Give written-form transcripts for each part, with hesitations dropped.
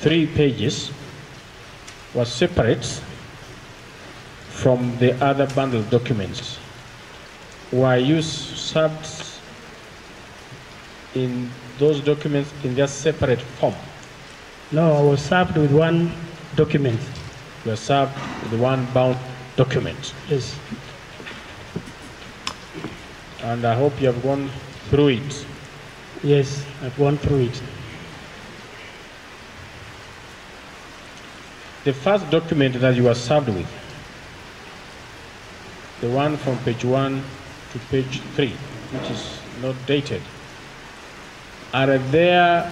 3 pages was separate from the other bundle of documents. Were you served in those documents in their separate form? No, I was served with one document. You were served with one bound document. Yes. And I hope you have gone through it. Yes, I've gone through it. The first document that you were served with, the one from page 1 to page 3, which is not dated, are there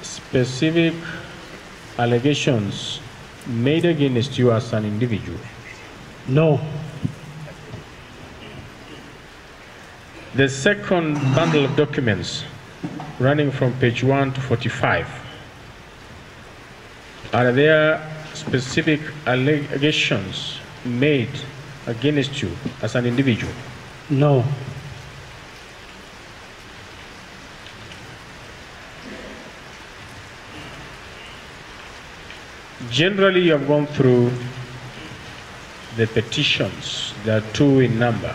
specific allegations made against you as an individual? No. The second bundle of documents, running from page 1 to 45, are there specific allegations made against you as an individual? No. Generally, you have gone through the petitions. There are 2 in number.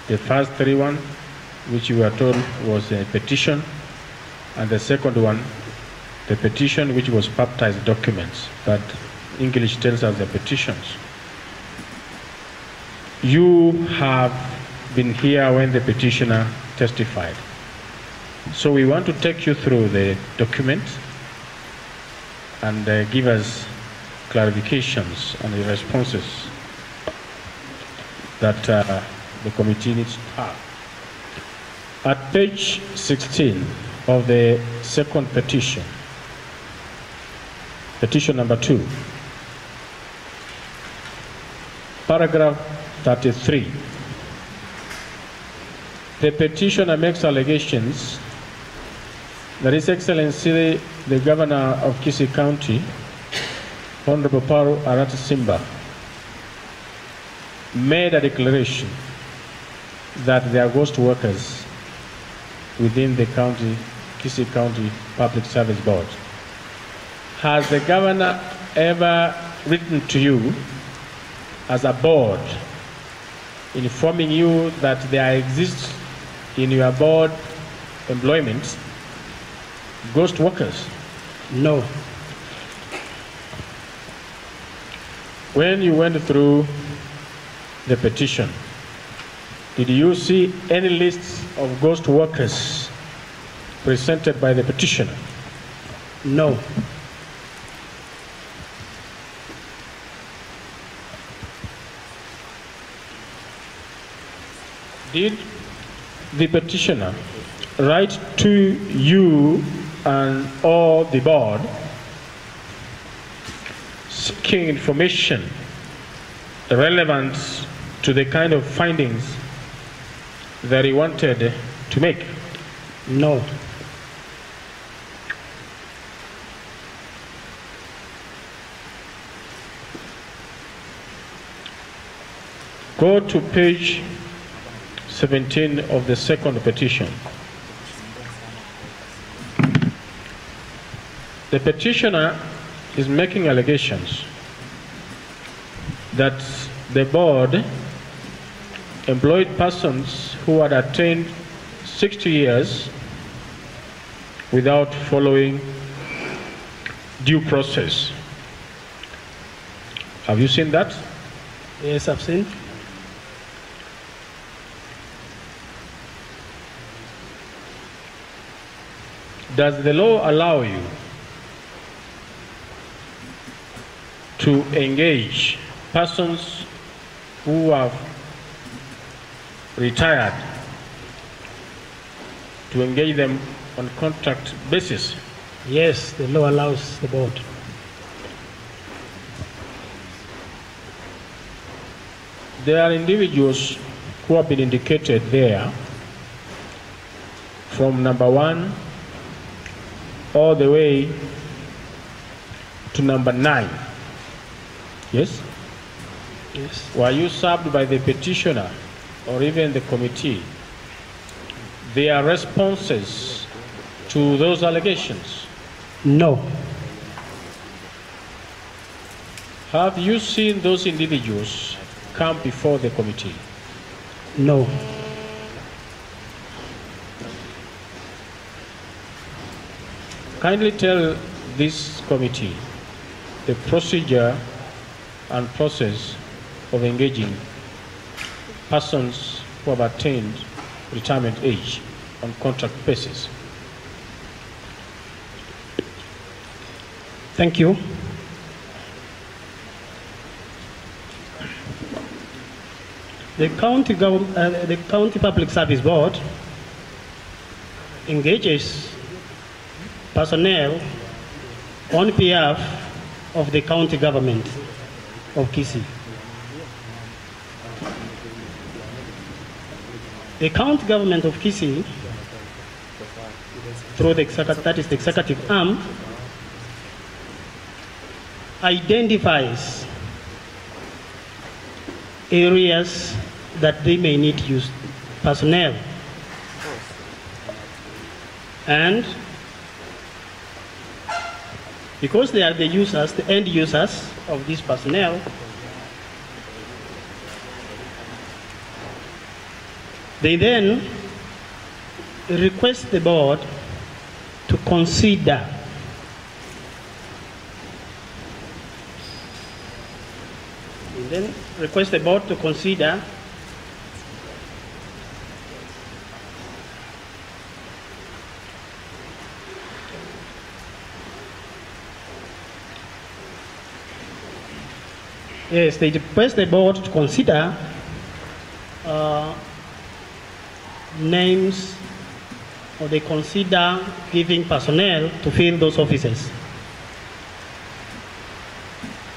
The first 3 one, which you were told was a petition, and the second one, the petition which was baptized documents, but English tells us the petitions. You have been here when the petitioner testified. So we want to take you through the document and give us clarifications and the responses that the committee needs to have. At page 16 of the second petition, petition number 2, paragraph 33, the petitioner makes allegations that His Excellency the Governor of Kisii County, Honorable Paul Arati Simba, made a declaration that there are ghost workers within the county, Kisii County Public Service Board. Has the governor ever written to you as a board informing you that there exists in your board employment ghost workers? No. When you went through the petition, did you see any lists of ghost workers presented by the petitioner? No. Did the petitioner write to you and or the board seeking information relevant to the kind of findings that he wanted to make? No. Go to page 17 of the second petition. The petitioner is making allegations that the board employed persons who had attained 60 years without following due process. Have you seen that? Yes, I've seen. Does the law allow you to engage persons who have retired, to engage them on contract basis? Yes, the law allows the board. There are individuals who have been indicated there from number 1 all the way to number 9. Yes? Yes. Were you served by the petitioner or even the committee their responses to those allegations? No. Have you seen those individuals come before the committee? No. Kindly tell this committee the procedure and process of engaging persons who have attained retirement age on contract basis. Thank you. The County Public Service Board engages personnel on behalf of the county government of Kisii. The county government of Kisii, through the executive arm, identifies areas that they may need to use personnel. And because they are the users, the end users of this personnel, they then request the board to consider Yes, they request the board to consider names, or they consider giving personnel to fill those offices.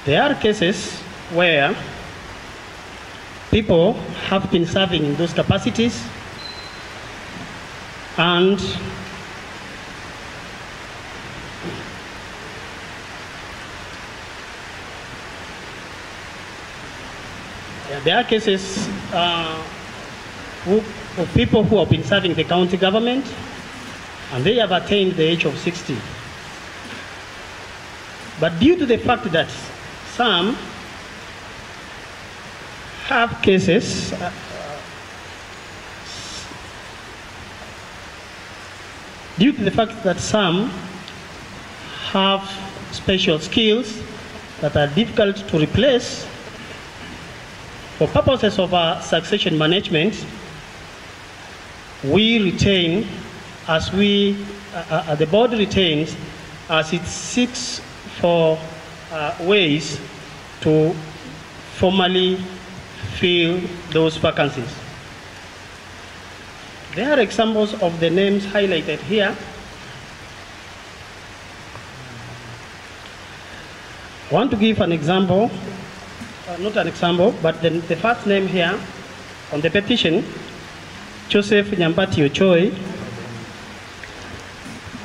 There are cases where people have been serving in those capacities and there are cases of people who have been serving the county government and they have attained the age of 60. But due to the fact that some have cases due to the fact that some have special skills that are difficult to replace, for purposes of succession management, we retain, the board retains as it seeks for ways to formally fill those vacancies. There are examples of the names highlighted here. I want to give an example. Not an example, but the first name here on the petition, Joseph Nyambati Ochoi.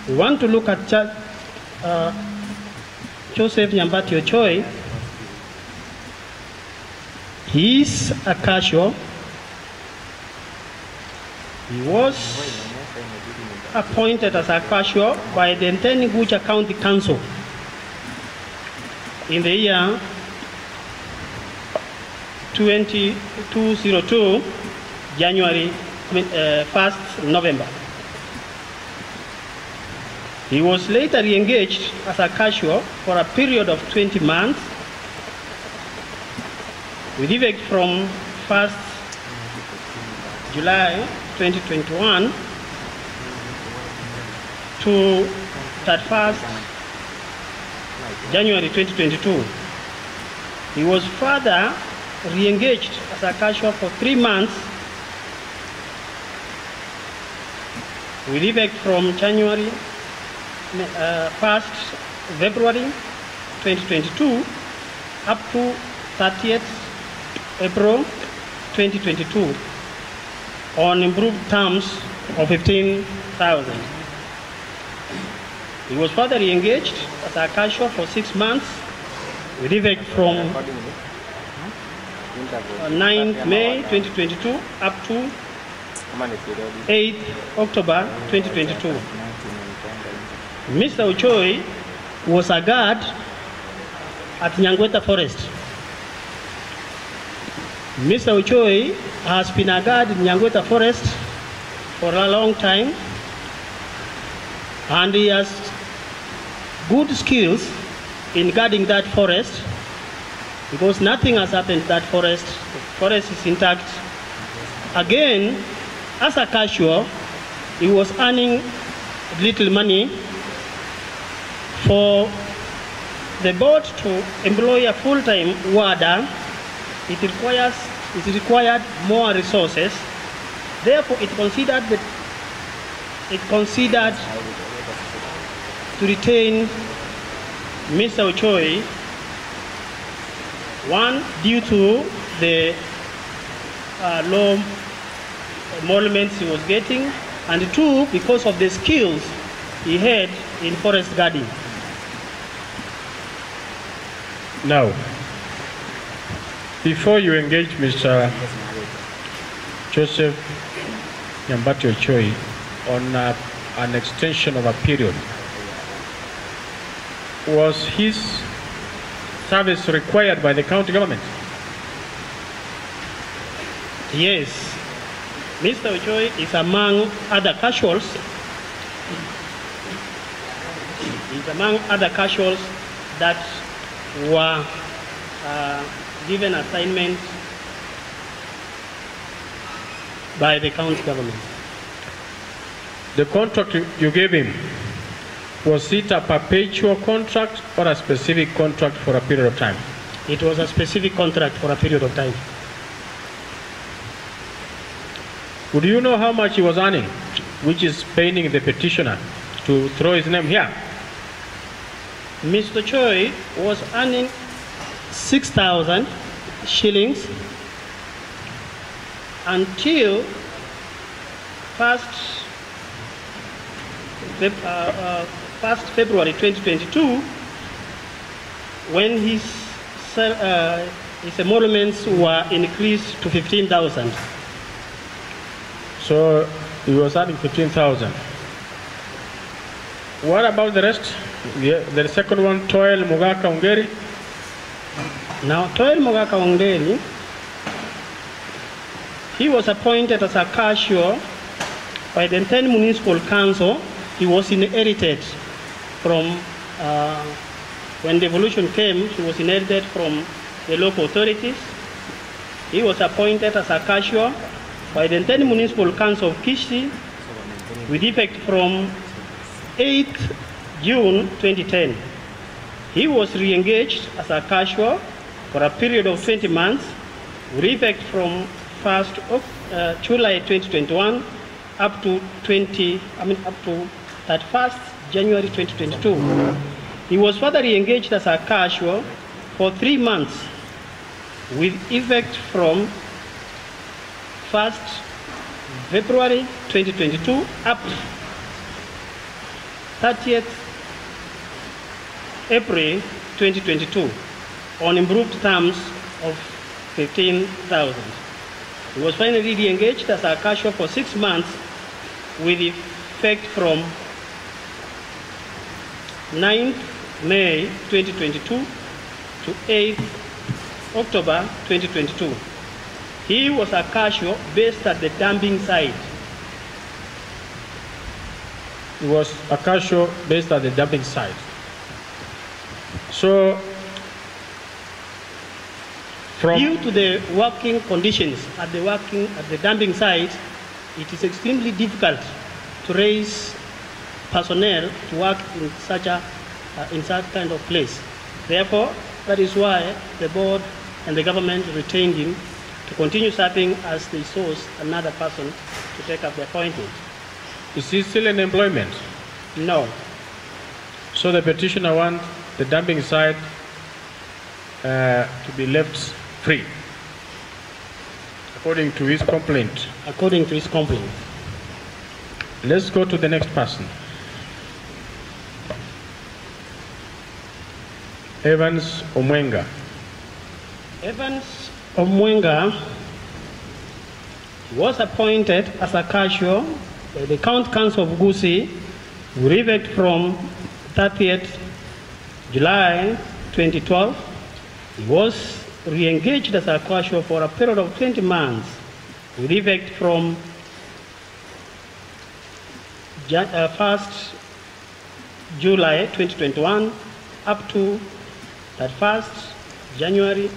We want to look at Joseph Nyambati Ochoi. He is a casual. He was appointed as a casual by the Ntenigucha County Council in the year 2002, January 1st, November. He was later re-engaged as a casual for a period of 20 months, with effect from 1st July 2021 to 31st January 2022. He was further re-engaged as a casual for 3 months, with effect from January 1st February 2022 up to 30th April 2022 on improved terms of 15,000. He was further re-engaged as a casual for 6 months, with effect from 9th May 2022 up to 8th October 2022. Mr. Ochoi was a guard at Nyangweta Forest. Mr. Ochoi has been a guard in Nyangweta Forest for a long time, and he has good skills in guarding that forest because nothing has happened to that forest. The forest is intact. Again, as a casual, he was earning little money. For the board to employ a full-time warder, it required more resources. Therefore, it considered to retain Mr. Ochoi, one, due to the low emoluments he was getting, and two, because of the skills he had in forest guarding. Now, before you engage Mr. Joseph Nyambati Ochoi on an extension of a period, was his service required by the county government? Yes. Mr. Ochoi is among other casuals. He's among other casuals that were given assignment by the county government. The contract you gave him, was it a perpetual contract or a specific contract for a period of time? It was a specific contract for a period of time. Would you know how much he was earning, which is paining the petitioner to throw his name here? Mr. Choi was earning 6,000 shillings until 1st February 2022, when his emoluments were increased to 15,000. So he was earning 15,000. What about the rest? The second one, Toil Mugaka Ongeri. Now, Toil Mugaka Ongeri, he was appointed as a cashier by the 10 Municipal Council. He was inherited from, when devolution came, he was inherited from the local authorities. He was appointed as a cashier by the 10 Municipal Council of Kisii with effect from 8th June 2010. He was re-engaged as a cashier for a period of 20 months with effect from 1st of July 2021 up to 31st January 2022. He was further re-engaged as a cashier for 3 months with effect from 1st February 2022 up to 30th April 2022 on improved terms of 15,000. He was finally re-engaged as a cashier for 6 months with effect from 9th May 2022 to 8th October 2022. He was a cashier based at the dumping site. He was a cashier based at the dumping site. So, due to the working conditions at the dumping site, it is extremely difficult to raise personnel to work in such kind of place. Therefore, that is why the board and the government retained him to continue serving as they source another person to take up the appointment. Is he still in employment? No. So the petitioner wants the dumping site to be left free, according to his complaint. According to his complaint. Let's go to the next person. Evans Omwenga. Evans Omwenga was appointed as a cashier by the County Council of Kisii with effect from 30th July 2012, he was re-engaged as a casual for a period of 20 months with effect from 1st July 2021 up to 1st January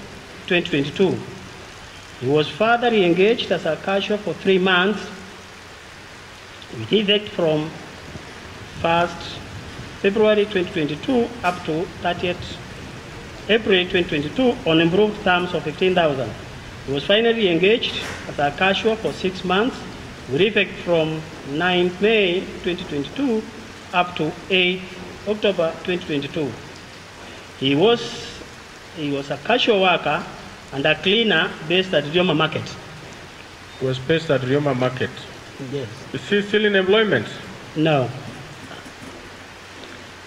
2022. He was further re-engaged as a casual for 3 months with effect from 1st February 2022 up to 30th April 2022 on improved terms of 15,000. He was finally engaged as a casual for 6 months with effect from 9th May 2022 up to 8th October 2022. He was a casual worker and a cleaner based at Rioma Market. He was based at Rioma Market. Yes. Is he still in employment? No.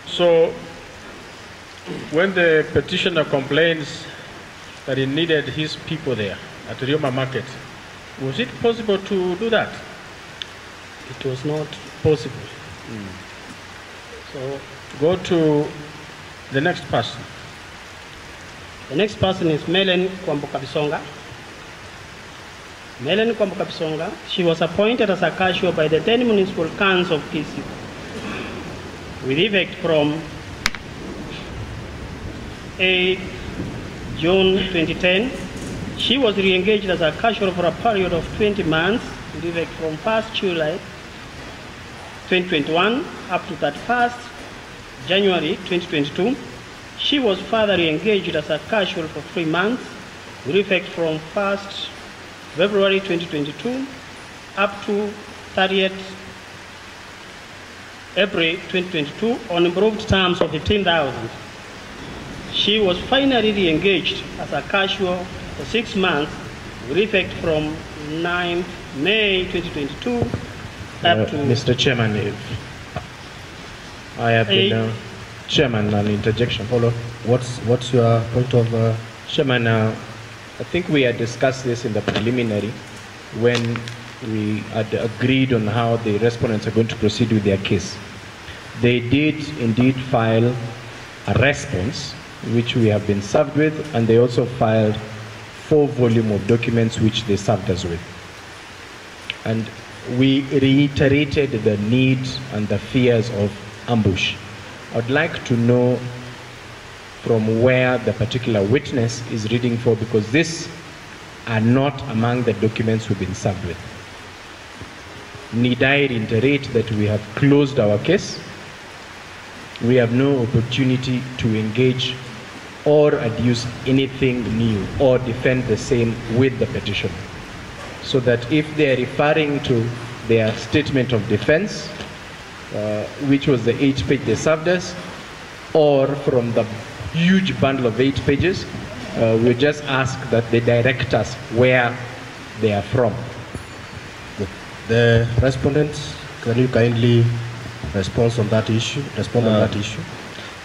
So, when the petitioner complains that he needed his people there at Rioma Market, was it possible to do that? It was not possible. So, go to the next person. The next person is Melen Kwambuka-Bisonga. Melen Kwambuka-Bisonga, she was appointed as a casual by the 10 municipal councils of Kisii with effect from 8 June 2010. She was re-engaged as a casual for a period of 20 months with effect from 1st July 2021 up to 31st January 2022. She was further re-engaged as a casual for 3 months with effect from 1st February 2022 up to 30th April 2022 on improved terms of 15,000. She was finally re-engaged as a casual for 6 months with effect from 9th May 2022 up to... Mr. Chairman, if I have been... Chairman, an interjection. Follow. What's your point of... Chairman, I think we had discussed this in the preliminary when we had agreed on how the respondents are going to proceed with their case. They did indeed file a response, which we have been served with, and they also filed 4 volumes of documents which they served us with. And we reiterated the need and the fears of ambush. I'd like to know from where the particular witness is reading for, because these are not among the documents we've been served with. Need I reiterate that we have closed our case? We have no opportunity to engage or adduce anything new or defend the same with the petition. So that if they are referring to their statement of defense, which was the 8-page they served us, or from the huge bundle of 8 pages, we just ask that they direct us where they are from. The respondents, can you kindly respond on that issue?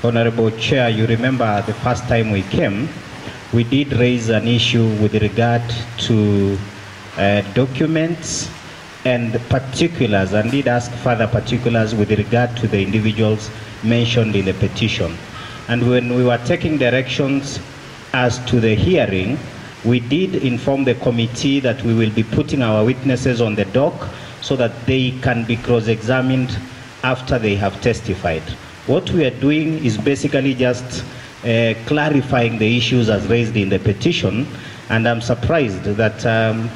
Honorable Chair, you remember the first time we came, we did raise an issue with regard to documents and particulars, and did ask further particulars with regard to the individuals mentioned in the petition. And when we were taking directions as to the hearing, we did inform the committee that we will be putting our witnesses on the dock so that they can be cross-examined after they have testified. What we are doing is basically just clarifying the issues as raised in the petition, and I'm surprised that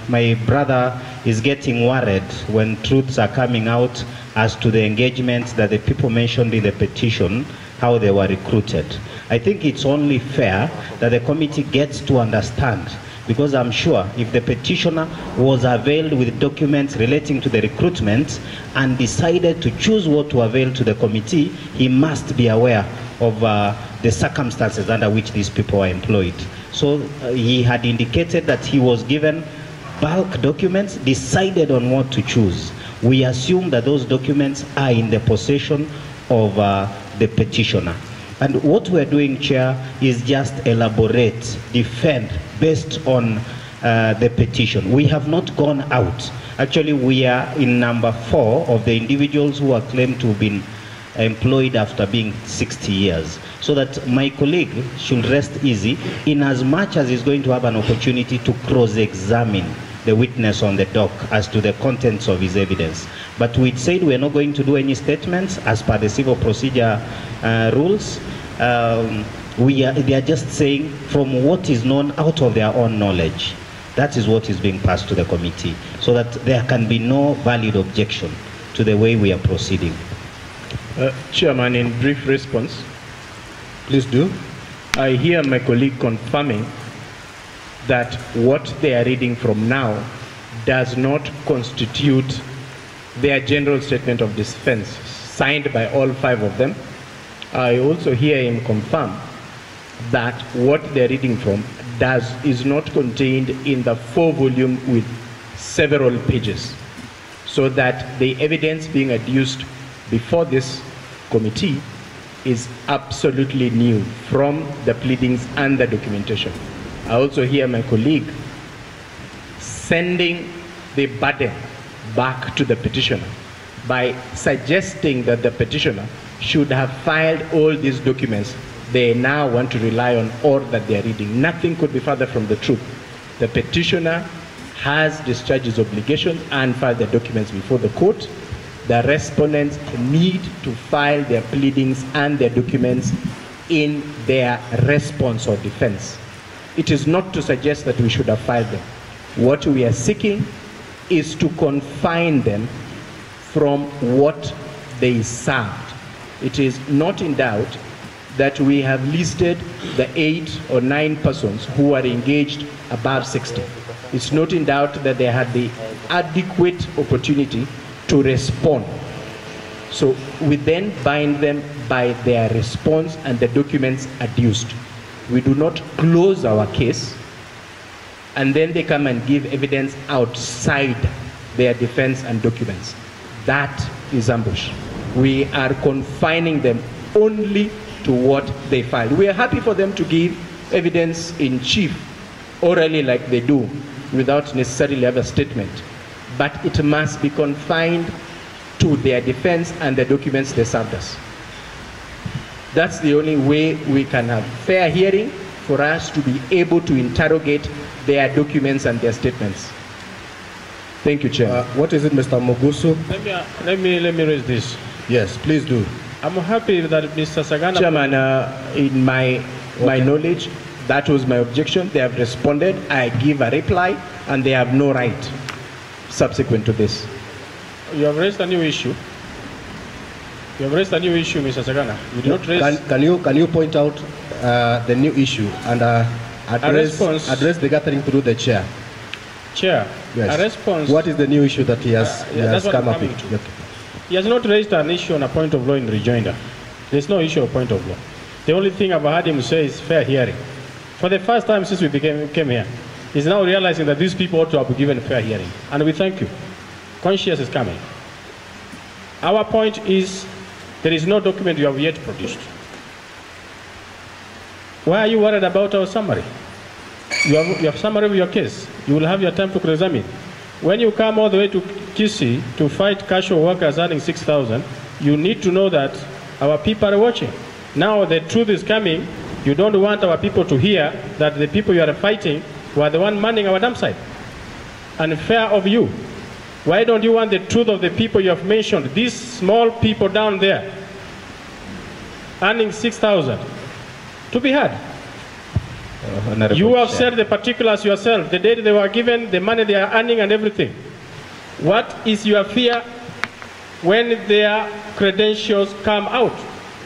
my brother is getting worried when truths are coming out as to the engagements that the people mentioned in the petition, how they were recruited. I think it's only fair that the committee gets to understand, because I'm sure if the petitioner was availed with documents relating to the recruitment and decided to choose what to avail to the committee, he must be aware of the circumstances under which these people are employed. So he had indicated that he was given bulk documents, decided on what to choose. We assume that those documents are in the possession of the petitioner. And what we're doing, Chair, is just elaborate, defend based on the petition. We have not gone out. Actually, we are in number 4 of the individuals who are claimed to have been employed after being 60 years, so that my colleague should rest easy in as much as he's going to have an opportunity to cross-examine the witness on the dock as to the contents of his evidence. But we said we're not going to do any statements as per the civil procedure rules. They are just saying from what is known out of their own knowledge. That is what is being passed to the committee, so that there can be no valid objection to the way we are proceeding. Chairman, in brief response. Please do. I hear my colleague confirming that what they are reading from now does not constitute their general statement of defense, signed by all 5 of them. I also hear him confirm that what they're reading from is not contained in the 4-volume with several pages, so that the evidence being adduced before this committee is absolutely new from the pleadings and the documentation. I also hear my colleague sending the burden back to the petitioner by suggesting that the petitioner should have filed all these documents they now want to rely on or that they are reading. Nothing could be further from the truth. The petitioner has discharged his obligation and filed the documents before the court. The respondents need to file their pleadings and their documents in their response or defense. It is not to suggest that we should have filed them. What we are seeking is to confine them from what they served. It is not in doubt that we have listed the 8 or 9 persons who are engaged above 60. It's not in doubt that they had the adequate opportunity to respond. So we then bind them by their response and the documents adduced. We do not close our case and then they come and give evidence outside their defense and documents. That is ambush. We are confining them only to what they filed. We are happy for them to give evidence in chief orally like they do without necessarily have a statement, but it must be confined to their defense and the documents they served us. That's the only way we can have fair hearing for us to be able to interrogate their documents and their statements. Thank you, Chair. What is it, Mr. Mogusu? Let me raise this. Yes, please do. I'm happy that Mr. Sagana... Chairman, in my knowledge, that was my objection. They have responded. I give a reply, and they have no right subsequent to this. You have raised a new issue. You have raised a new issue, Mr. Sagana. You did not raise... Can you point out the new issue and address the gathering through the chair? Chair, yes. A response... What is the new issue that he has come up with? Okay. He has not raised an issue on a point of law in rejoinder. There's no issue of point of law. The only thing I've heard him say is fair hearing. For the first time since we came here, he's now realizing that these people ought to have been given fair hearing. And we thank you. Conscience is coming. Our point is, there is no document you have yet produced. Why are you worried about our summary? You have summary of your case. You will have your time to examine. When you come all the way to Kisii to fight casual workers earning 6,000, you need to know that our people are watching. Now the truth is coming. You don't want our people to hear that the people you are fighting were the one manning our dump site. Unfair of you. Why don't you want the truth of the people you have mentioned? These small people down there earning 6,000 to be heard. You have said the particulars yourself, the date they were given, the money they are earning and everything. What is your fear when their credentials come out?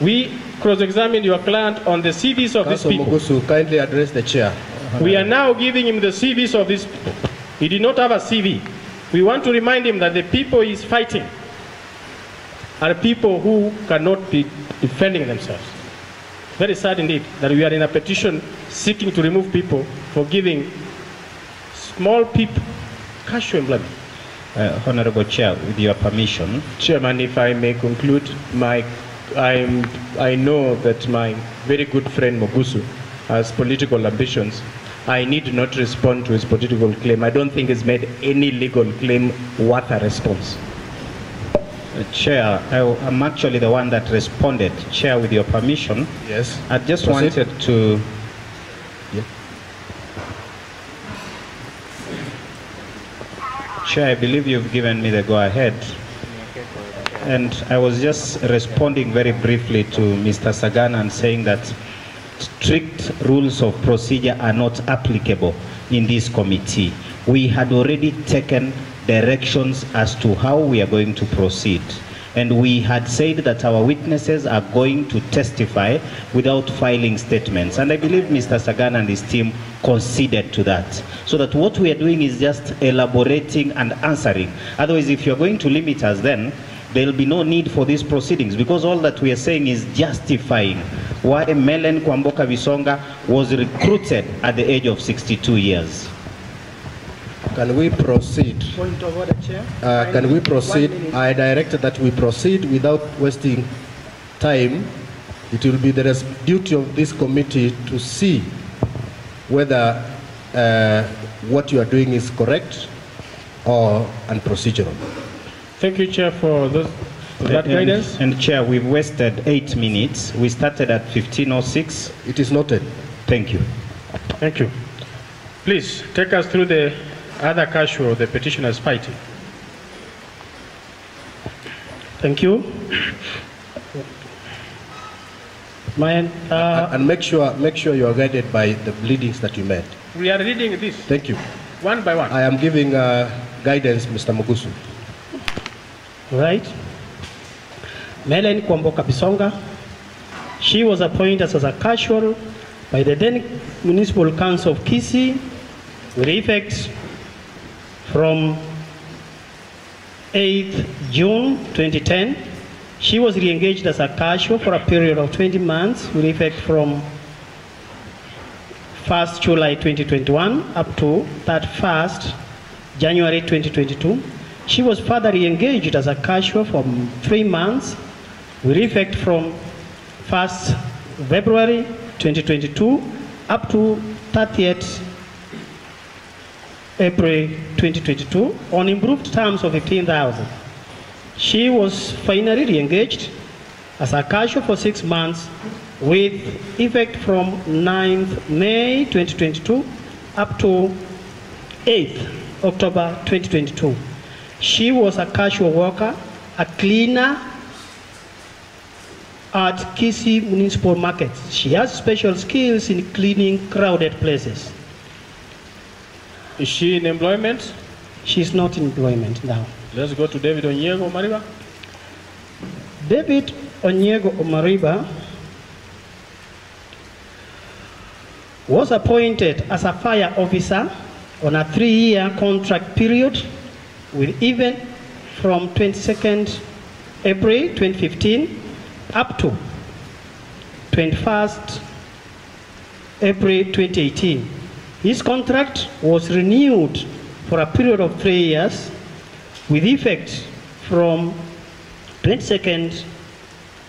We cross-examined your client on the CVs of these people. Mogusu, kindly address the chair. We are now giving him the CVs of these people. He did not have a CV. We want to remind him that the people he is fighting are people who cannot be defending themselves. Very sad indeed that we are in a petition seeking to remove people for giving small people casual employment. Honorable Chair, with your permission. Chairman, if I may conclude, I know that my very good friend Mogusu has political ambitions. I need not respond to his political claim. I don't think he's made any legal claim worth a response. Chair, I'm actually the one that responded. Chair, with your permission. Yes. I just Proceed. wanted to... Yeah. Chair, I believe you've given me the go-ahead. And I was just responding very briefly to Mr. Sagana and saying that strict rules of procedure are not applicable in this committee. We had already taken directions as to how we are going to proceed. And we had said that our witnesses are going to testify without filing statements. And I believe Mr. Sagana and his team conceded to that. So that what we are doing is just elaborating and answering. Otherwise, if you're going to limit us, then there will be no need for these proceedings, because all that we are saying is justifying why Melen Kwamboka Bisonga was recruited at the age of 62 years. Can we proceed? Point of order, Chair. Can we proceed? I directed that we proceed without wasting time. It will be the duty of this committee to see whether what you are doing is correct or unprocedural. Thank you, Chair, for that guidance. And Chair, we've wasted 8 minutes. We started at 15:06. It is noted. Thank you. Thank you. Please take us through the other casual, the petitioner's party. Thank you. And make sure you are guided by the bleedings that you made. We are reading this. Thank you. One by one. I am giving guidance, Mr. Mugusu. Right. Melen Kwamboka Bisonga. She was appointed as a casual by the then Municipal Council of Kisii with effect from 8th June 2010. She was re-engaged as a casual for a period of 20 months with effect from 1st July 2021 up to 31st January 2022. She was further re-engaged as a casual for 3 months with effect from 1st February 2022 up to 30th April 2022 on improved terms of 15,000. She was finally re-engaged as a casual for 6 months with effect from 9th May 2022 up to 8th October 2022. She was a casual worker, a cleaner at Kisii Municipal Market. She has special skills in cleaning crowded places. Is she in employment? She's not in employment now. Let's go to David Onyego Omariba. David Onyego Omariba was appointed as a fire officer on a 3-year contract period with even from 22nd April 2015 up to 21st April 2018. His contract was renewed for a period of 3 years with effect from 22nd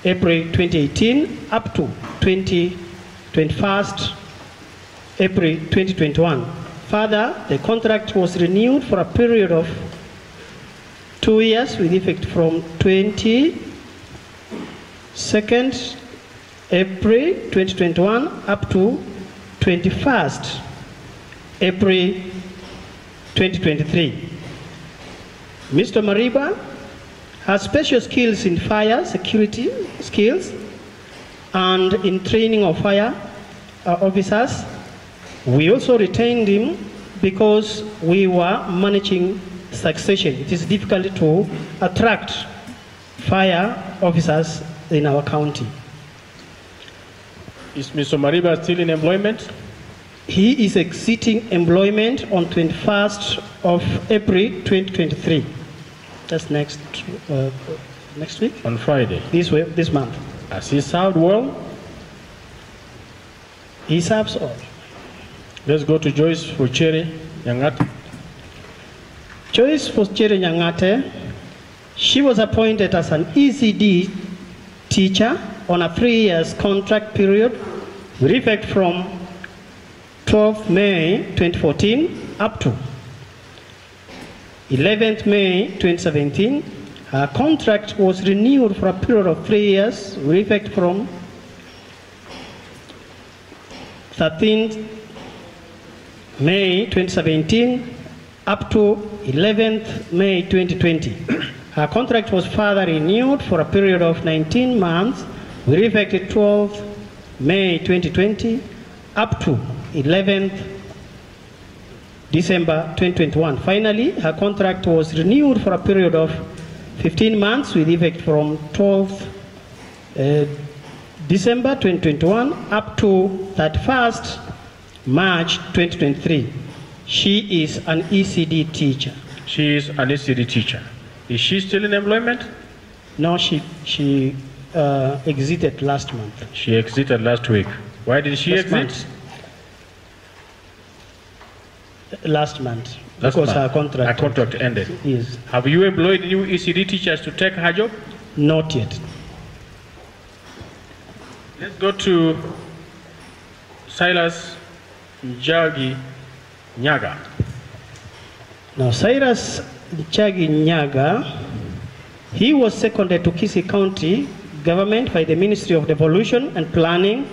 April 2018 up to 21st April 2021. Further, the contract was renewed for a period of 2 years with effect from 22nd April 2021 up to 21st April 2023. Mr. Mariba has special skills in fire security skills and in training of fire officers. We also retained him because we were managing succession. It is difficult to attract fire officers in our county. Is Mr. Mariba still in employment? He is exiting employment on 21st of April 2023. That's next week? On Friday. This month. Has he served well? He serves all. Let's go to Joyce Fuchere Nyangate. Joyce Fuchere Nyangate, she was appointed as an ECD teacher on a 3-year contract period with effect from 12th May 2014 up to 11th May 2017. Her contract was renewed for a period of 3 years with effect from 13th May 2017 up to 11th May 2020. Her contract was further renewed for a period of 19 months with effect 12th May 2020 up to 11th December 2021. Finally, her contract was renewed for a period of 15 months with effect from 12th December 2021 up to 31st March 2023. She is an ECD teacher. She is an ECD teacher. Is she still in employment? No, she exited last month. She exited last week. Why did she exit? Last month. Last because month. her contract ended. Yes. Have you employed new ECD teachers to take her job? Not yet. Let's go to Silas Njagi Nyaga. Now, Cyrus Njagi Nyaga, he was seconded to Kisii County government by the Ministry of Devolution and Planning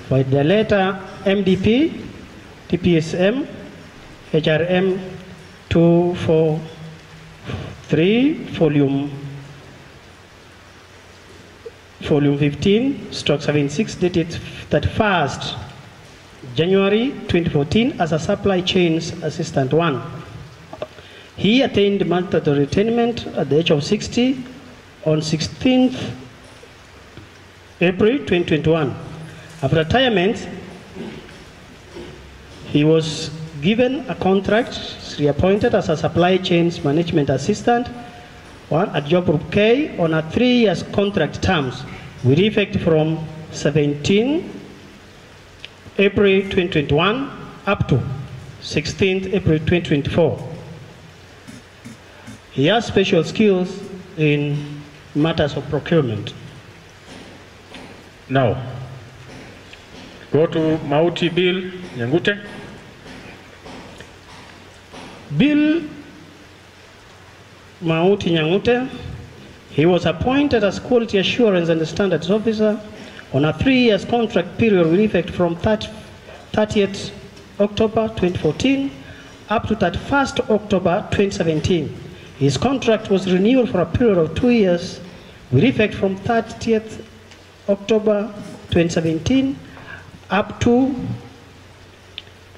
by the letter MDP, TPSM, HRM 243, volume 15/76, dated 31st January 2014 as a supply chains assistant 1. He attained mandatory retirement at the age of 60 on 16th April 2021. After retirement, he was given a contract, reappointed as a supply chains management assistant at Job Group K on a 3-year contract terms with effect from 17 April 2021 up to 16th April 2024. He has special skills in matters of procurement. Now, go to Mauti Bill Nyangute. Bill Mauti Nyangute, he was appointed as Quality Assurance and Standards Officer on a 3-year contract period with effect from 30th October 2014 up to 31st October 2017. His contract was renewed for a period of 2 years with effect from 30th October 2017 up to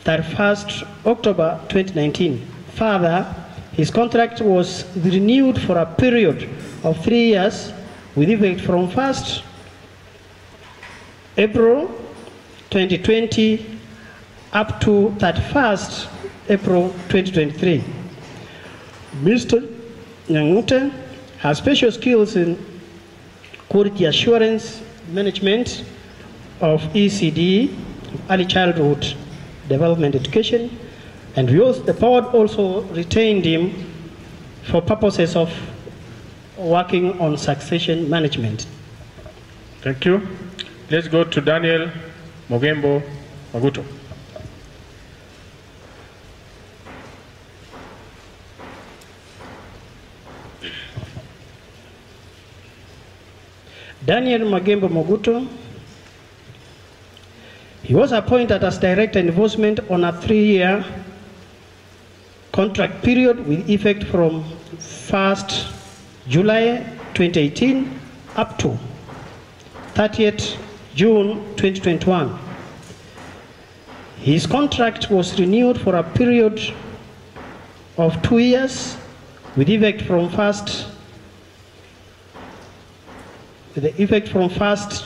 31st October 2019. Further, his contract was renewed for a period of 3 years with effect from 1st April 2020 up to 31st April 2023. Mr. Nyangute has special skills in quality assurance management of ECD, early childhood development education, and the board also retained him for purposes of working on succession management. Thank you. Let's go to Daniel Mogembo Maguto. Daniel Magembo Moguto, he was appointed as Director Enforcement on a 3-year contract period with effect from 1st July 2018 up to 30th June 2021. His contract was renewed for a period of 2 years with effect from 1st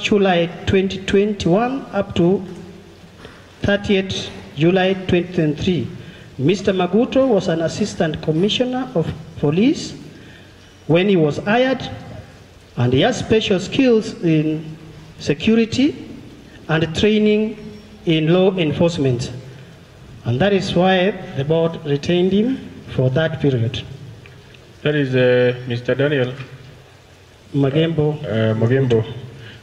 July 2021 up to 30th July 2023. Mr. Maguto was an Assistant Commissioner of Police when he was hired, and he has special skills in security and training in law enforcement. And that is why the board retained him for that period. That is Mr. Daniel Magembo.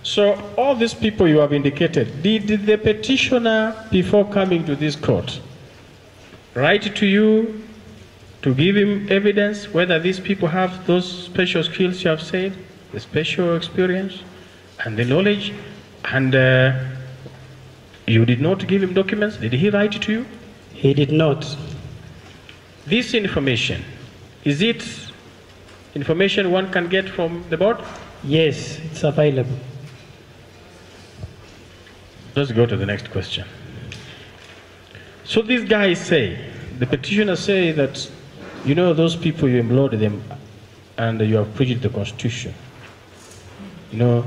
So all these people you have indicated, did the petitioner, before coming to this court, write to you to give him evidence whether these people have those special skills you have said, the special experience and the knowledge, and you did not give him documents? Did he write to you? He did not. This information, is it information one can get from the board? Yes, it's available. Let's go to the next question. So these guys say, the petitioners say that, you know, those people, you employed them and you have preached the Constitution. You know,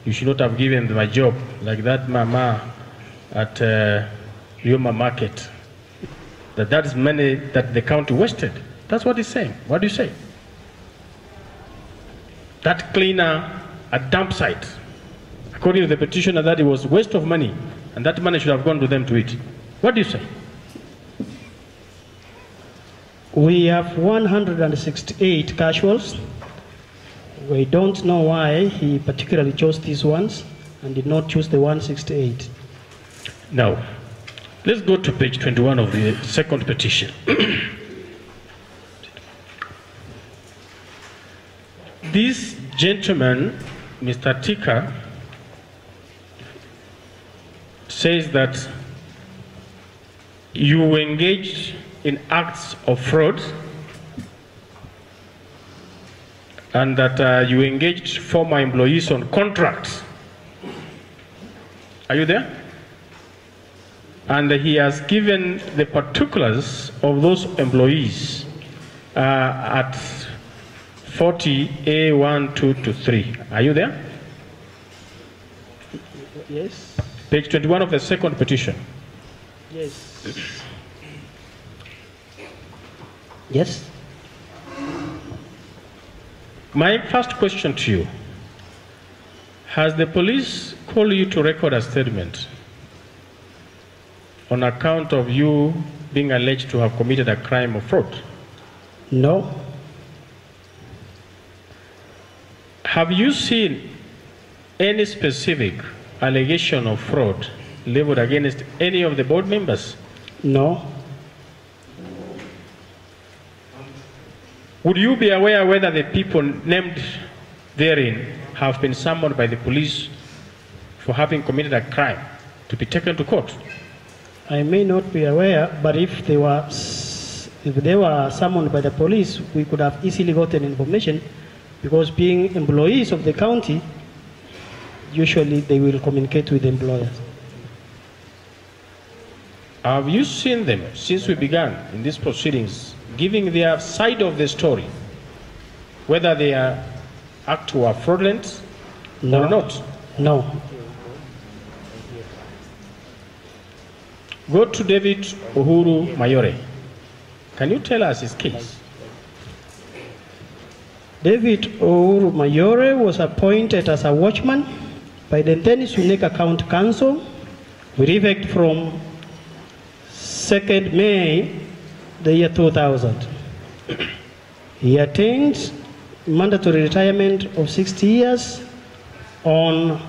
you should not have given them a job like that mama at Yoma Market. That is money that the county wasted. That's what he's saying. What do you say? That cleaner at dump site, according to the petitioner, that it was waste of money and that money should have gone to them to eat. What do you say? We have 168 casuals. We don't know why he particularly chose these ones and did not choose the 168. Now, let's go to page 21 of the second petition. This gentleman, Mr. Tika, says that you engaged in acts of fraud and that you engaged former employees on contracts. Are you there? And he has given the particulars of those employees at 40A122-3. Are you there? Yes. Page 21 of the second petition. Yes. Yes. My first question to you, has the police called you to record a statement on account of you being alleged to have committed a crime of fraud? No. Have you seen any specific allegation of fraud leveled against any of the board members? No. Would you be aware whether the people named therein have been summoned by the police for having committed a crime to be taken to court? I may not be aware, but if they were summoned by the police, we could have easily gotten information, because being employees of the county, usually they will communicate with the employers. Have you seen them since we began in these proceedings giving their side of the story, whether they are act or fraudulent or not? No. Go to David Uhuru Mayore. Can you tell us his case? David Uhuru Mayore was appointed as a watchman by the then Suneka County Council with effect from 2nd May the year 2000. He attained mandatory retirement of 60 years on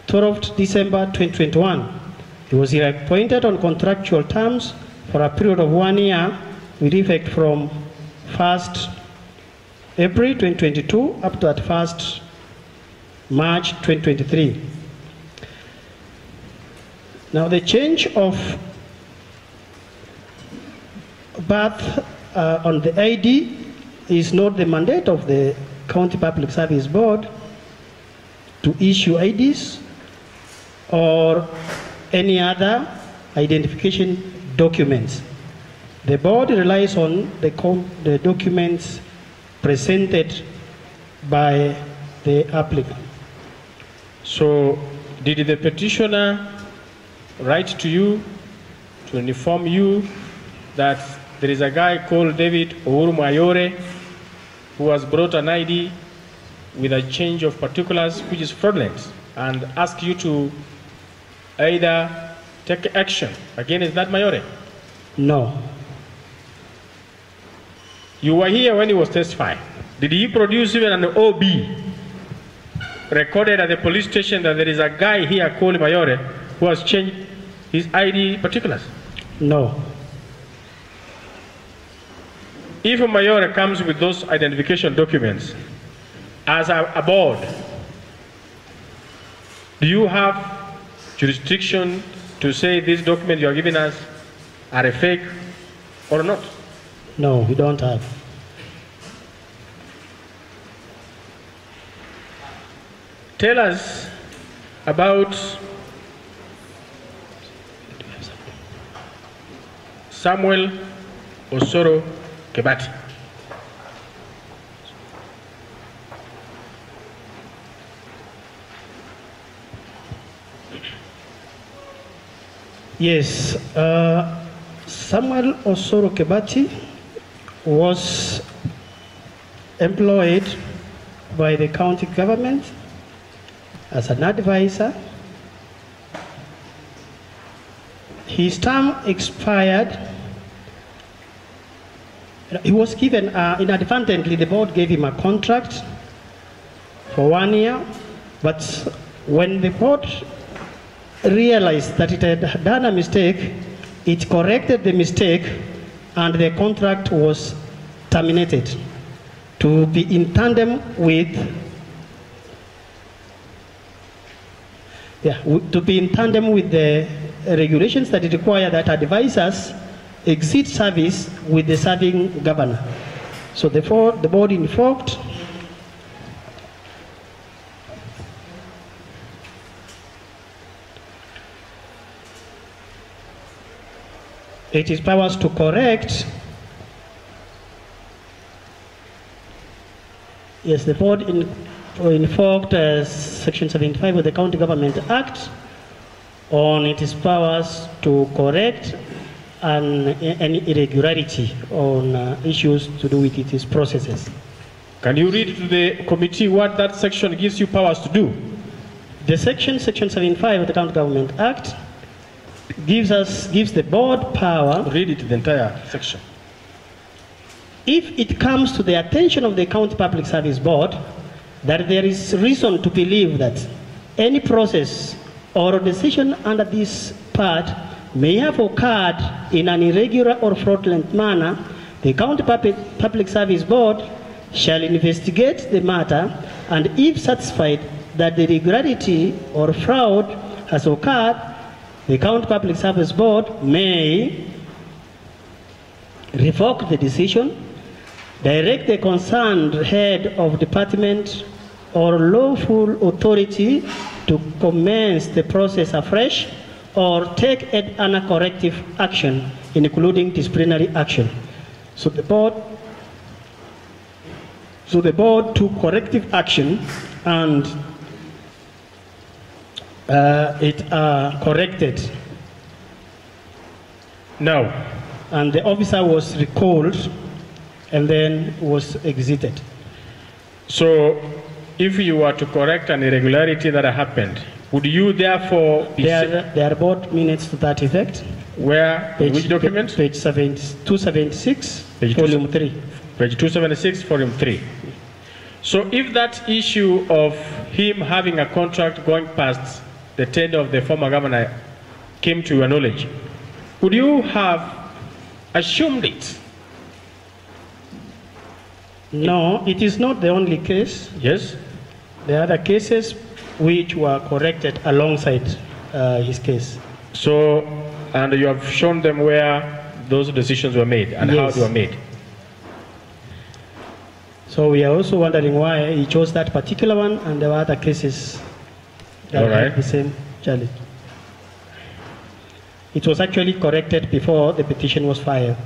12th December 2021. He was appointed on contractual terms for a period of 1 year with effect from 1st April 2022 up to 1st March 2023. Now the change of birth on the ID is not the mandate of the County Public Service Board to issue IDs or any other identification documents. The board relies on the documents presented by the applicant. So, did the petitioner write to you to inform you that there is a guy called David Uhuru Mayore who has brought an ID with a change of particulars which is fraudulent, and ask you to either take action against that Mayore? No. You were here when he was testifying. Did he produce even an OB recorded at the police station that there is a guy here called Mayore who has changed his ID particulars? No. if Mayore comes with those identification documents as a board, do you have jurisdiction to say these documents you are giving us are a fake or not? No, we don't have. Tell us about Samuel Osoro Kebati. Yes, Samuel Osoro Kebati was employed by the county government as an advisor. His term expired. He was given, inadvertently, the board gave him a contract for 1 year, but when the board realized that it had done a mistake, it corrected the mistake and the contract was terminated to be in tandem with the regulations that require that advisors exit service with the serving governor. So therefore, the board invoked its powers to correct. Yes, the board invoked Section 75 of the County Government Act on its powers to correct any irregularity on issues to do with its processes. Can you read to the committee what that section gives you powers to do? The Section 75 of the County Government Act gives the board power. Read it, the entire section. If it comes to the attention of the County Public Service Board that there is reason to believe that any process or decision under this part may have occurred in an irregular or fraudulent manner, the County Public Service Board shall investigate the matter, and if satisfied that the irregularity or fraud has occurred, the County Public Service Board may revoke the decision, direct the concerned head of department or lawful authority to commence the process afresh or take any corrective action, including disciplinary action. So the board took corrective action, and it corrected. No. And the officer was recalled and then was exited. So if you were to correct an irregularity that happened, would you therefore be... There are board minutes to that effect. Where? Which document? Page 276, volume 3. Page 276, volume 3. So if that issue of him having a contract going past the tenure of the former governor came to your knowledge, would you have assumed it? No, it is not the only case. Yes. There are other cases which were corrected alongside his case. So, and you have shown them where those decisions were made and yes. how they were made. So we are also wondering why he chose that particular one, and there were other cases that had the same challenge. It was actually corrected before the petition was filed.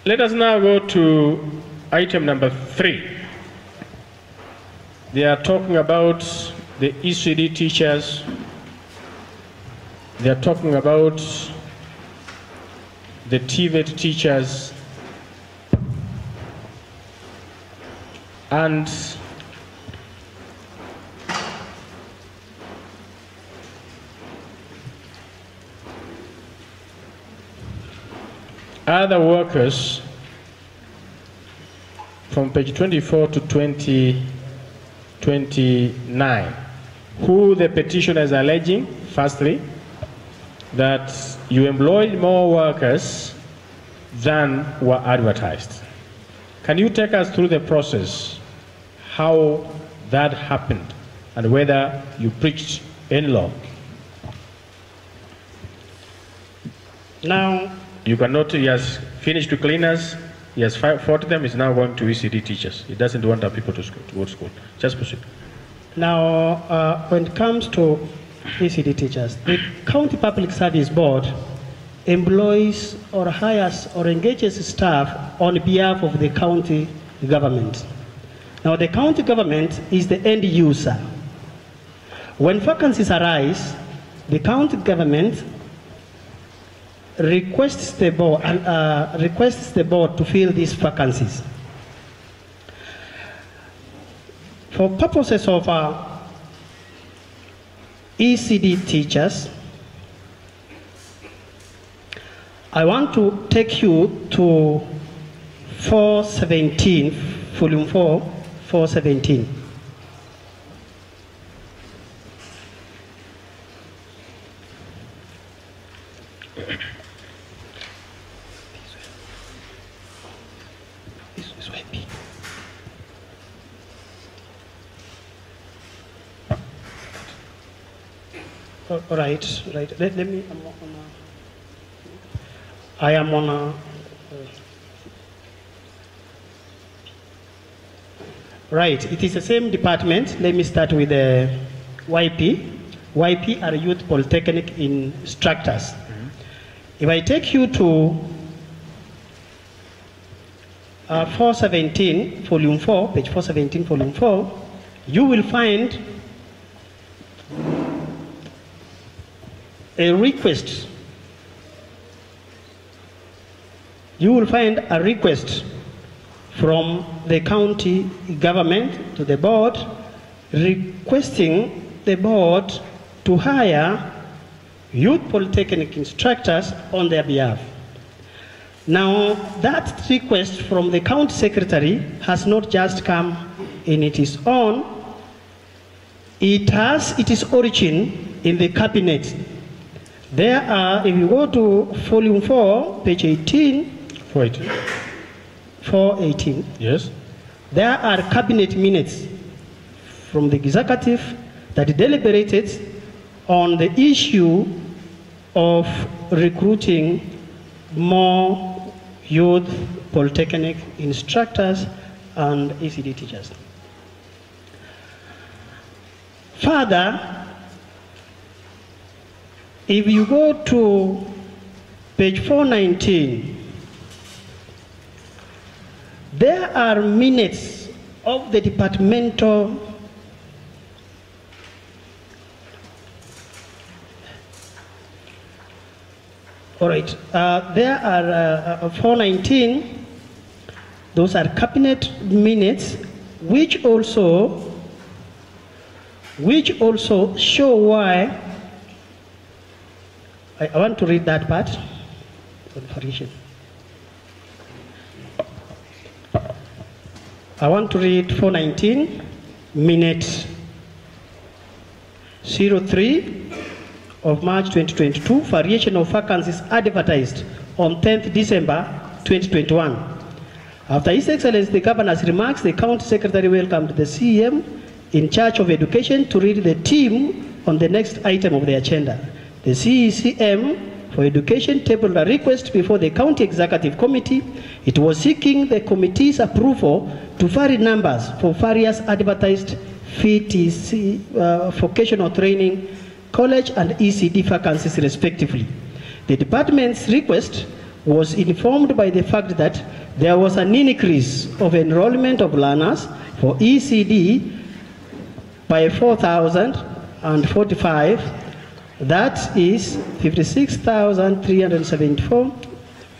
Let us now go to item number 3. They are talking about the ECD teachers. They are talking about the TVET teachers and other workers from page 24 to 29, who the petitioner is alleging, firstly, that you employed more workers than were advertised. Can you take us through the process, how that happened, and whether you preached any law? Now, You cannot, he has finished with cleaners, he has fought them, he's now going to ECD teachers. He doesn't want our people to go to school. Just proceed. now when it comes to ECD teachers, the County Public Service Board employs or hires or engages staff on behalf of the county government. Now, the county government is the end user. When vacancies arise, the county government requests the board to fill these vacancies. For purposes of ECD teachers, I want to take you to 417, volume 4, 417. Right. Let me. I am on a. Right. It is the same department. Let me start with the YP. YP are Youth Polytechnic Instructors. If I take you to 417, volume 4, page 417, volume 4, you will find a request. You will find a request from the county government to the board requesting the board to hire youth polytechnic instructors on their behalf. Now, that request from the county secretary has not just come in its own. It has its origin in the cabinet. There are, if you go to volume 4, page 18, 418. Yes. There are cabinet minutes from the executive that deliberated on the issue of recruiting more youth polytechnic instructors and ECD teachers. Further, if you go to page 419, there are minutes of the departmental there are 419, those are cabinet minutes, which also show why. I want to read that part. I want to read 419, minute 03 of March 2022, variation of vacancies advertised on 10th December 2021. After His Excellency the Governor's remarks, the County Secretary welcomed the CM in charge of education to read the team on the next item of the agenda. The CECM for Education tabled a request before the County Executive Committee. It was seeking the committee's approval to vary numbers for various advertised VTC, vocational training, college and ECD vacancies respectively. The department's request was informed by the fact that there was an increase of enrollment of learners for ECD by 4,045. That is 56,374.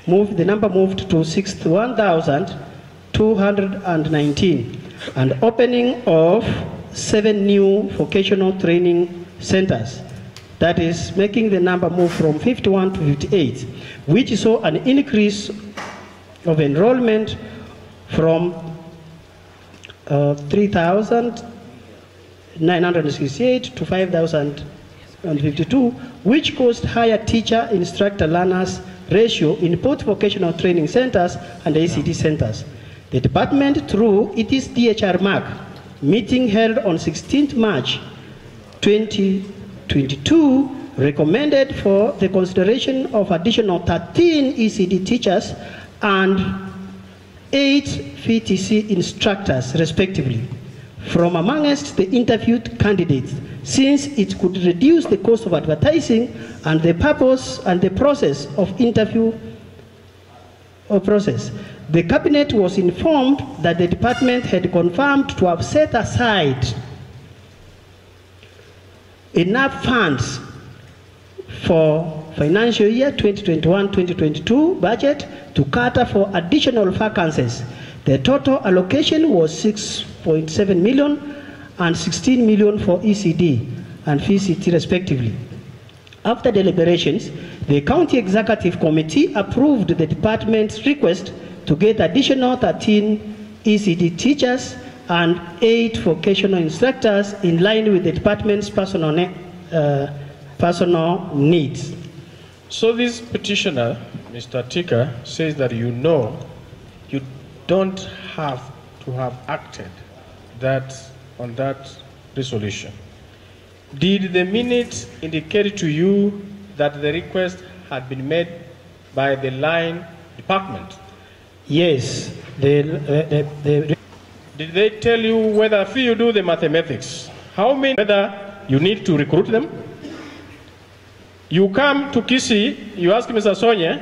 The number moved to 61,219. And opening of 7 new vocational training centers. That is making the number move from 51 to 58, which saw an increase of enrollment from 3,968 to 5,052, which caused higher teacher instructor learners ratio in both vocational training centers and ECD centers. The department, through its DHR mark meeting held on 16th March 2022, recommended for the consideration of additional 13 ECD teachers and 8 VTC instructors, respectively, from amongst the interviewed candidates, since it could reduce the cost of advertising and the purpose and the process of interview process. The cabinet was informed that the department had confirmed to have set aside enough funds for financial year 2021-2022 budget to cater for additional vacancies. The total allocation was 6.7 million and 16 million for ECD and VCT respectively. After deliberations, the County Executive Committee approved the department's request to get additional 13 ECD teachers and 8 vocational instructors in line with the department's personal needs. So this petitioner, Mr. Tika, says that you don't have to have acted on that resolution. Did the minutes indicate to you that the request had been made by the line department? Yes. Did they tell you whether, if you do the mathematics, whether you need to recruit them? You come to Kisii, you ask Mr. Sonye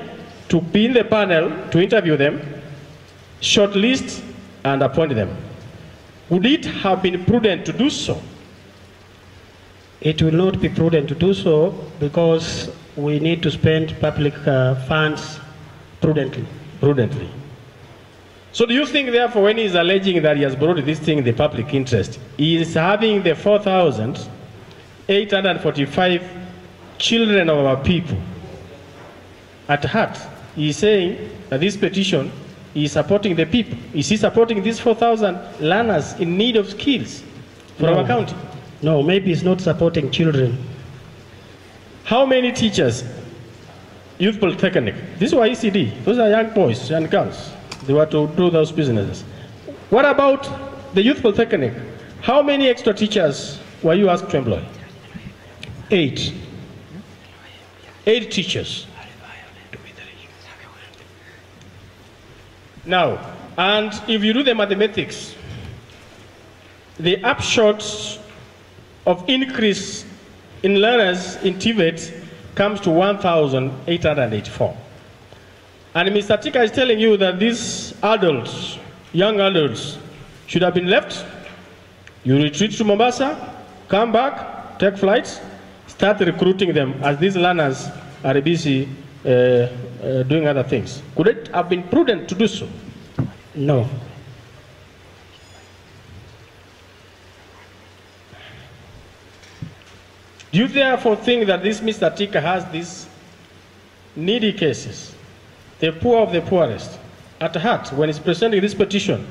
to be in the panel to interview them, shortlist and appoint them. Would it have been prudent to do so? It will not be prudent to do so because we need to spend public funds prudently. So do you think, therefore, when he is alleging that he has brought this thing in the public interest, he is having the 4,845 children of our people at heart? He is saying that this petition is supporting the people. Is he supporting these 4,000 learners in need of skills for our county? No, maybe it's not supporting children. How many teachers? Youth Polytechnic. This was ECD. Those are young boys and girls. They were to do those businesses. What about the Youth Polytechnic? How many extra teachers were you asked to employ? 8. 8 teachers. Now, and if you do the mathematics, the upshot of increase in learners in TVET comes to 1,884. And Mr. Tika is telling you that these adults, young adults, should have been left. You retreat to Mombasa, come back, take flights, start recruiting them as these learners are busy doing other things. Could it have been prudent to do so? No. Do you therefore think that this Mr. Tika has these needy cases, the poor of the poorest, at heart when he's presenting this petition,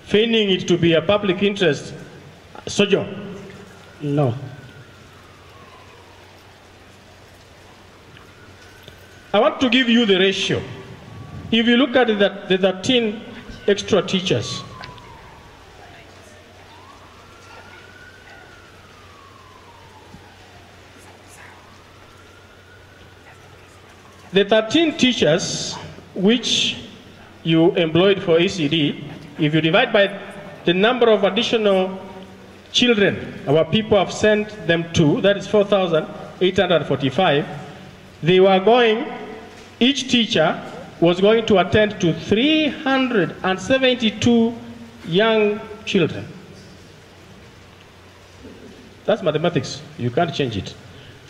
feigning it to be a public interest sojourn? No. I want to give you the ratio. If you look at the 13 extra teachers, the 13 teachers which you employed for ECD, if you divide by the number of additional children our people have sent them to, that is 4,845, they were going, each teacher was going to attend to 372 young children. That's mathematics. You can't change it.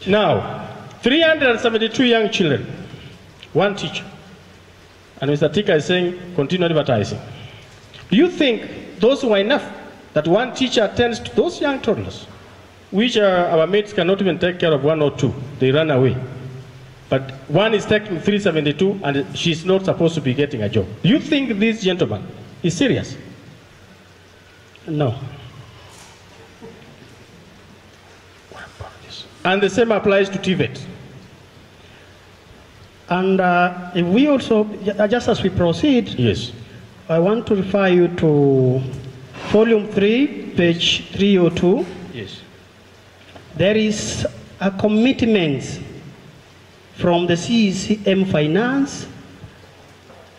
Now, 372 young children, one teacher. And Mr. Tika is saying, continue advertising. Do you think those were enough that one teacher attends to those young toddlers, which our mates cannot even take care of 1 or 2? They run away. But one is taking 372 and she's not supposed to be getting a job. Do you think this gentleman is serious? No. And the same applies to TVET. And if we also, just as we proceed, Yes. I want to refer you to volume 3, page 302. Yes. There is a commitment from the CCM Finance,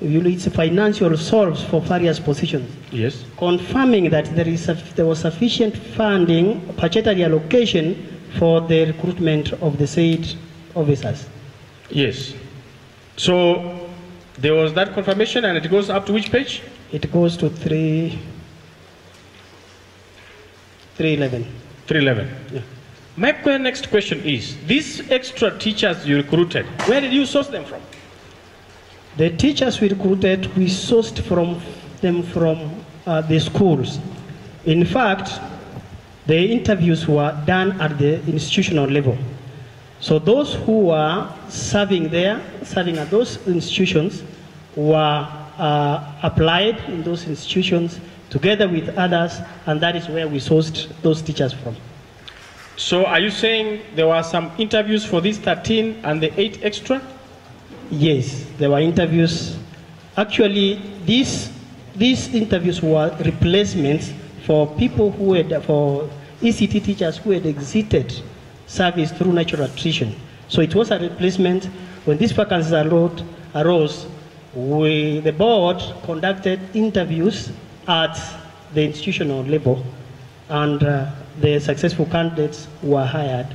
it's financial source for various positions, Yes. confirming that there was sufficient funding, budgetary allocation for the recruitment of the said officers. Yes. So there was that confirmation, and it goes up to which page? It goes to 311. 311. Yeah. My next question is, these extra teachers you recruited, where did you source them from? The teachers we recruited, we sourced them from the schools. In fact, the interviews were done at the institutional level. So those who were serving at those institutions, were applied in those institutions together with others, and that is where we sourced those teachers from. So are you saying there were some interviews for these 13 and the 8 extra? Yes, there were interviews. Actually, these interviews were replacements for people who had, for ECT teachers who had exited service through natural attrition. So it was a replacement. When these vacancies arose, the board conducted interviews at the institutional level, and the successful candidates were hired.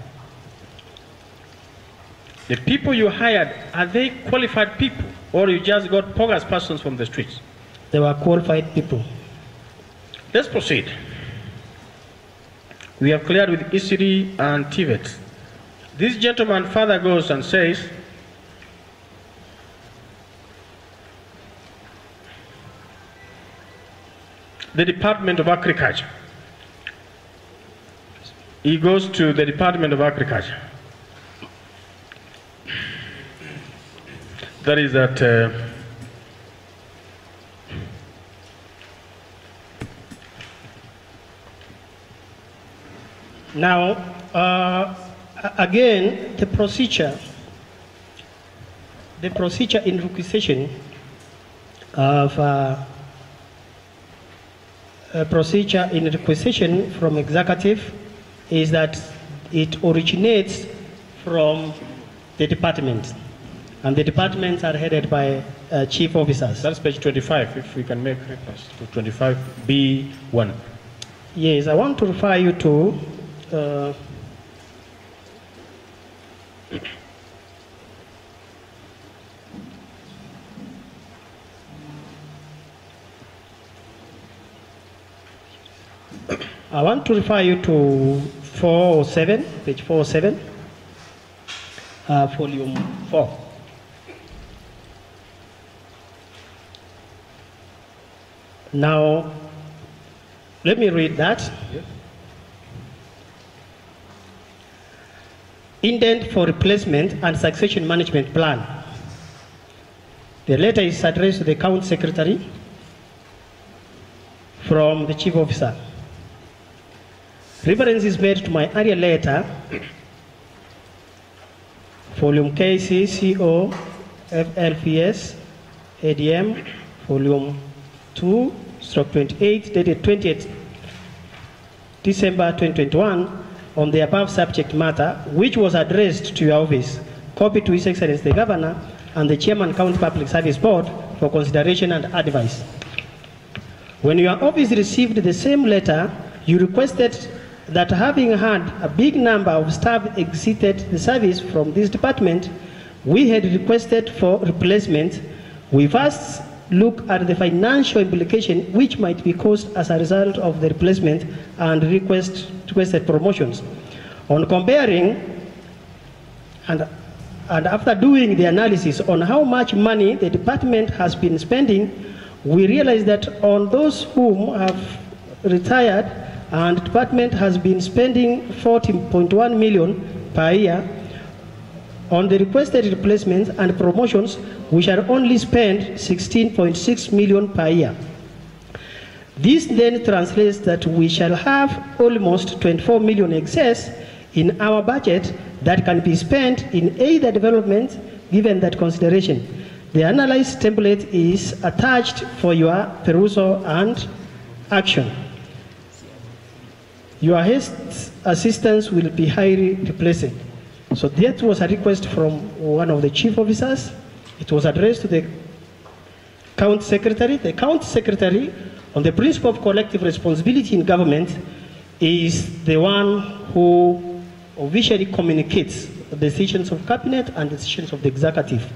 The people you hired, are they qualified people, or you just got bogus persons from the streets? They were qualified people. Let's proceed. We have cleared with Kisii and TVET. This gentleman further goes and says, the Department of Agriculture. He goes to the Department of Agriculture. That is at now, again, the procedure in requisition of from executive is that it originates from the department, and the departments are headed by chief officers. that's page 25, if we can make reference to 25B1. Yes, I want to refer you to I want to refer you to 407, page 407, volume 4. Now, let me read that. Yes. Intent for replacement and succession management plan. The letter is addressed to the County Secretary from the Chief Officer. Reference is made to my earlier letter, volume KCCO FLPS ADM, volume 2/28, dated 20th December 2021, on the above subject matter, which was addressed to your office, copied to His Excellency the Governor and the Chairman County Public Service Board for consideration and advice. When your office received the same letter, you requested that having had a big number of staff exited the service from this department, we had requested for replacement. We first look at the financial implication which might be caused as a result of the replacement and requested promotions. On comparing and after doing the analysis on how much money the department has been spending, we realized that on those whom have retired, and the department has been spending 14.1 million per year. On the requested replacements and promotions, we shall only spend 16.6 million per year. This then translates that we shall have almost 24 million excess in our budget that can be spent in either development, given that consideration. The analyzed template is attached for your perusal and action. Your haste assistance will be highly replaced. So that was a request from one of the chief officers. It was addressed to the county secretary. The county secretary, on the principle of collective responsibility in government, is the one who officially communicates the decisions of cabinet and decisions of the executive.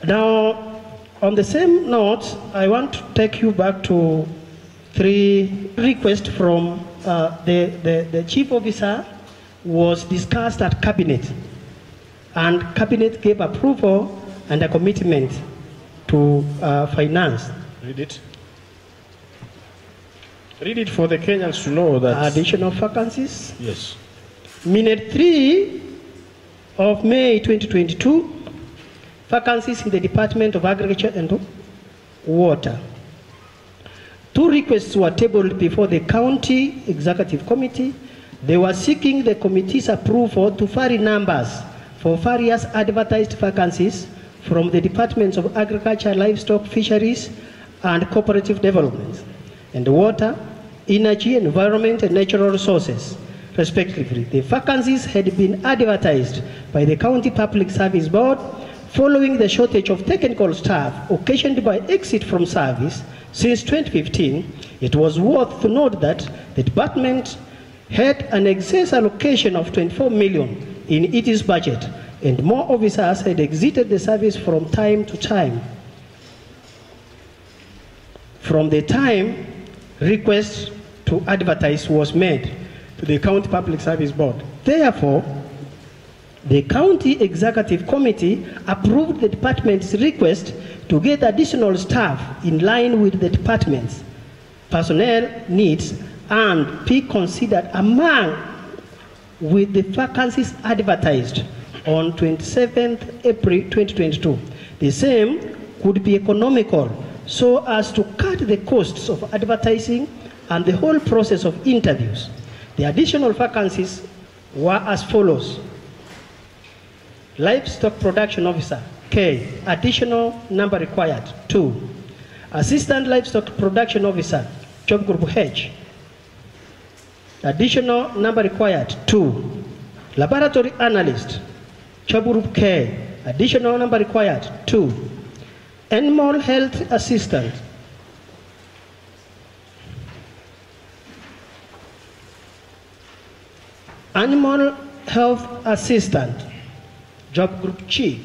Now, on the same note, I want to take you back to 3 requests from the chief officer was discussed at cabinet, and cabinet gave approval and a commitment to finance. Read it. Read it for the Kenyans to know that. Additional vacancies. Yes. Minute 3 of May 2022, vacancies in the Department of Agriculture and Water. 2 requests were tabled before the County Executive Committee. They were seeking the committee's approval to vary numbers for various advertised vacancies from the Departments of Agriculture, Livestock, Fisheries, and Cooperative Development, and Water, Energy, Environment, and Natural Resources, respectively. The vacancies had been advertised by the County Public Service Board following the shortage of technical staff occasioned by exit from service since 2015. It was worth to note that the department had an excess allocation of 24 million in its budget, and more officers had exited the service from time to time. From the time request to advertise was made to the County Public Service Board. Therefore, the County Executive Committee approved the department's request to get additional staff in line with the department's personnel needs and be considered among with the vacancies advertised on 27th April 2022. The same could be economical so as to cut the costs of advertising and the whole process of interviews. The additional vacancies were as follows. Livestock Production Officer, K, additional number required, 2. Assistant Livestock Production Officer, Job Group H, additional number required, 2. Laboratory Analyst, Job Group K, additional number required, 2. Animal Health Assistant, Animal Health Assistant, Job Group G,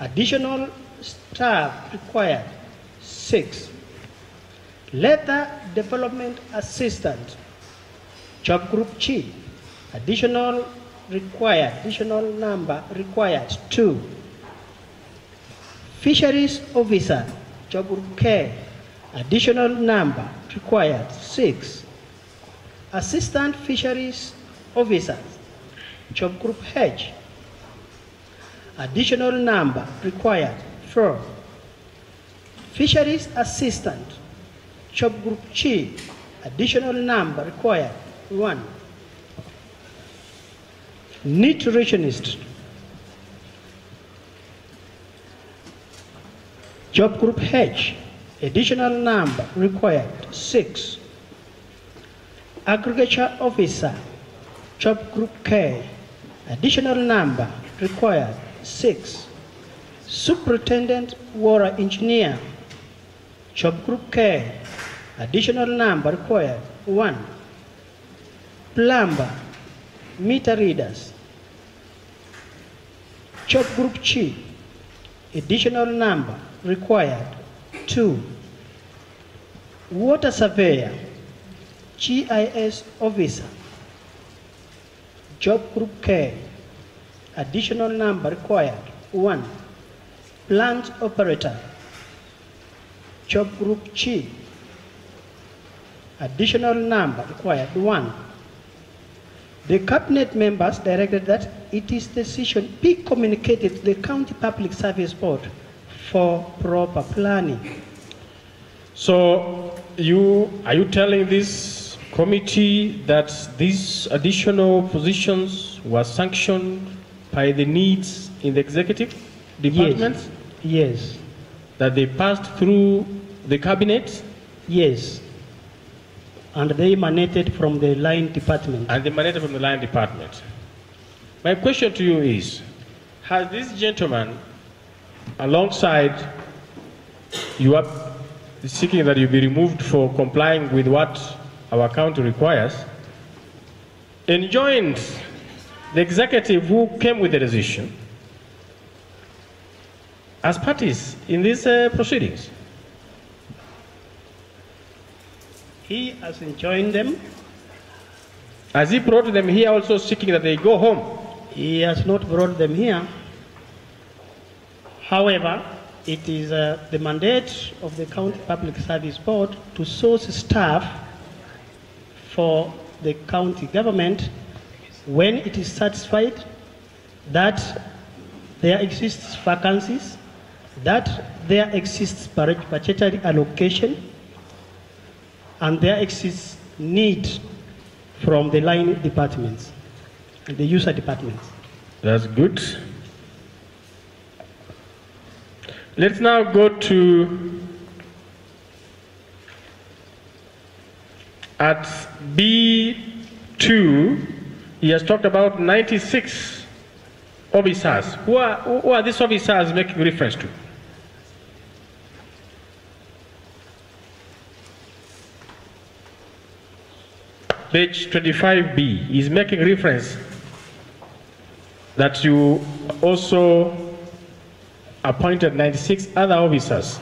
additional staff required, 6. Leather Development Assistant, Job Group G, additional number required, 2. Fisheries Officer, Job Group K, additional number required, 6. Assistant Fisheries Officer, Job Group H, additional number required, 4. Fisheries Assistant, Job Group G, additional number required, 1. Nutritionist, Job Group H, additional number required, 6. Agriculture Officer, Job Group K, additional number required, 6. Superintendent Water Engineer, Job Group K, additional number required, 1. Plumber, Meter Readers, Job Group G, additional number required, 2. Water Surveyor, GIS Officer, Job Group K, additional number required, 1. Plant Operator, Job Group G, additional number required, 1. The cabinet members directed that its decision be communicated to the County Public Service Board for proper planning. So are you telling this committee that these additional positions were sanctioned by the needs in the executive departments? Yes. That they passed through the cabinet? Yes. And they emanated from the line department. And they emanated from the line department. My question to you is, has this gentleman, alongside you are seeking that you be removed for complying with what our county requires, enjoined the executive who came with the decision as parties in these proceedings? He has enjoined them. Has he brought them here also seeking that they go home? He has not brought them here. However, it is the mandate of the County Public Service Board to source staff for the county government when it is satisfied that there exists vacancies, that there exists budgetary allocation, and there exists need from the line departments and the user departments. That's good. Let's now go to at B2. He has talked about 96 officers. Who are these officers making reference to? Page 25B is making reference that you also appointed 96 other officers.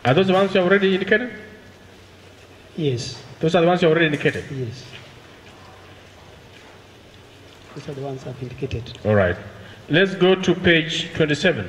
Are those the ones you already indicated? Yes. Those are the ones you already indicated? Yes. These are the ones I've indicated. All right. Let's go to page 27.